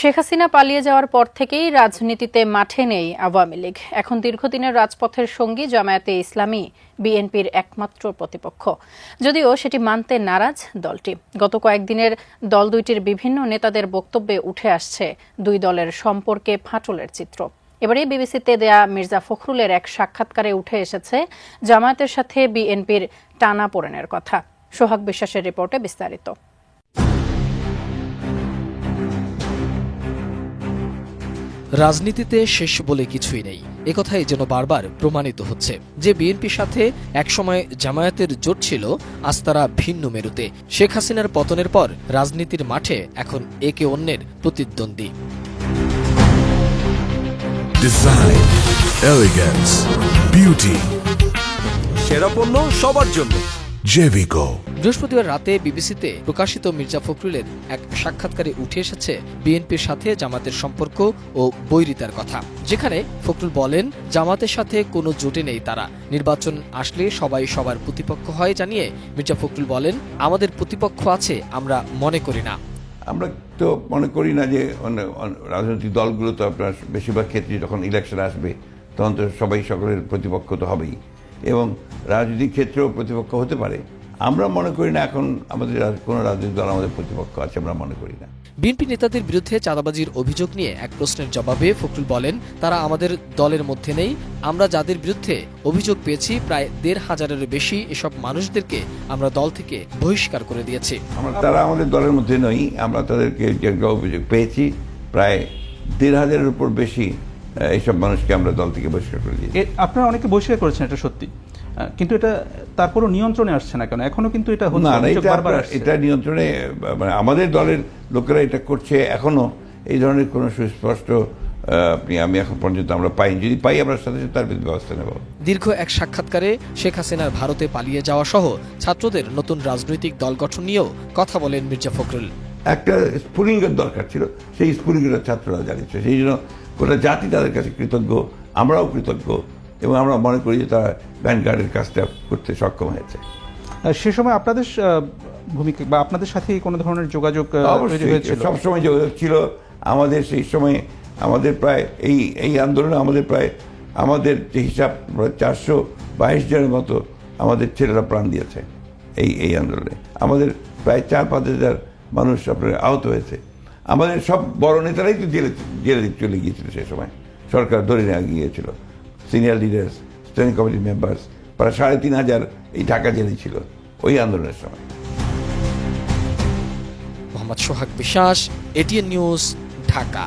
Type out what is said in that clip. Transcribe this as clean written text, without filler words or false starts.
শেখ হাসিনা পালিয়ে যাওয়ার পর থেকেই রাজনীতিতে মাঠে নেই আওয়ামী লীগ। এখন দীর্ঘদিনের রাজপথের সঙ্গী জামায়াতে ইসলামী বিএনপির একমাত্র প্রতিপক্ষ, যদিও সেটি মানতে নারাজ দলটি। গত কয়েকদিনের দল দুইটির বিভিন্ন নেতাদের বক্তব্যে উঠে আসছে দুই দলের সম্পর্কে ফাটলের চিত্র। এবারে বিবিসিতে দেয়া মির্জা ফখরুলের এক সাক্ষাৎকারে উঠে এসেছে জামায়াতের সাথে বিএনপির টানাপোড়েনের কথা। সোহাগ বিশ্বাসের রিপোর্টে বিস্তারিত। রাজনীতিতে শেষ বলে কিছুই নেই, একথাই যেন বারবার প্রমাণিত হচ্ছে যে বিএনপির সাথে একসময় জামায়াতের জোট ছিল, আজ তারা ভিন্ন মেরুতে। শেখ হাসিনার পতনের পর রাজনীতির মাঠে এখন একে অন্যের প্রতিদ্বন্দ্বী। ডিজাইন, এলিগেন্স, বিউটি, সেরা পণ্য সবার জন্য জেভিকো। বৃহস্পতিবার রাতে বিবিসিতে প্রকাশিত মির্জা ফখরুলের এক সাক্ষাৎকারে উঠে এসেছে বিএনপির সাথে জামাতের সম্পর্ক ও বৈরিতার কথা, যেখানে ফখরুল বলেন জামাতের সাথে কোনো জোটে নেই তারা, নির্বাচন আসলে সবাই সবার প্রতিপক্ষ হয় জানিয়ে মির্জা ফখরুল বলেন, আমাদের প্রতিপক্ষ আছে আমরা মনে করি না। আমরা তো মনে করি না যে রাজনৈতিক দলগুলো তো আপনার বেশিরভাগ ক্ষেত্রে যখন ইলেকশন আসবে তখন তো সবাই সকলের প্রতিপক্ষ তো হবেই, এবং রাজনৈতিক ক্ষেত্রেও প্রতিপক্ষ হতে পারে। আমরা মনে করি না এখন আমাদের কোনো রাজনৈতিক দল আমাদের প্রতিপক্ষ আছে, আমরা মনে করি না। বিএনপি নেতাদের বিরুদ্ধে চাঁদাবাজির অভিযোগ নিয়ে এক প্রশ্নের জবাবে ফখরুল বলেন, তারা আমাদের দলের মধ্যে নেই। আমরা যাদের বিরুদ্ধে অভিযোগ পেয়েছি প্রায় ১৫০০-এর বেশি, এসব মানুষদেরকে আমরা দল থেকে বহিষ্কার করে দিয়েছি। তারা আমাদের দলের মধ্যে নই, আমরা তাদেরকে যে অভিযোগ পেয়েছি প্রায় ১৫০০-এর উপর বেশি এইসব মানুষকে আমরা দল থেকে বহিষ্কার করে দিয়েছি। আপনারা অনেকে বহিষ্কার করেছেন, এটা সত্যি, কিন্তু এটা তারপরও নিয়ন্ত্রণে আসছে না কেন? এখনো কিন্তু এটা হচ্ছে না, এটা নিয়ন্ত্রণে মানে আমাদের দলের লোকেরা এটা করছে, এখনো এই ধরনের কোনো সুস্পষ্ট আমি এখন পর্যন্ত আমরা পাইনি। যদি পাই আমরা সাথে সাথে তার বিরুদ্ধে ব্যবস্থা নেব। দীর্ঘ এক সাক্ষাৎকারে শেখ হাসিনার ভারতে পালিয়ে যাওয়া সহ ছাত্রদের নতুন রাজনৈতিক দল গঠন নিয়েও কথা বলেন মির্জা ফখরুল। একটা স্ফুলিঙ্গের দরকার ছিল, সেই স্ফুলিঙ্গের ছাত্ররা জানিয়েছে, সেই জন্য গোটা জাতি তাদের কাছে কৃতজ্ঞ, আমরাও কৃতজ্ঞ, এবং আমরা মনে করি যে তারা ভ্যানগার্ডের কাজটা করতে সক্ষম হয়েছে। সে সময় আপনাদের ভূমিকা বা আপনাদের সাথে কোনো ধরনের যোগাযোগ সবসময় যোগাযোগ ছিল আমাদের। সেই সময় আমাদের প্রায় এই আন্দোলনে আমাদের যে হিসাব ৪২২ জনের মতো আমাদের ছেলেরা প্রাণ দিয়েছে এই আন্দোলনে। আমাদের প্রায় ৪-৫ হাজার মানুষ আপনার আহত হয়েছে। আমাদের সব বড় নেতারাই তো জেলে চলে গিয়েছিল সে সময়, সরকার ধরে নেওয়া গিয়েছিল। Senior leaders, standing committee members প্রায় ৩৫০০ এই ঢাকা জেলে ছিল ওই আন্দোলনের সময়। মোহাম্মদ সোহাগ বিশ্বাস, এটিএন নিউজ, ঢাকা।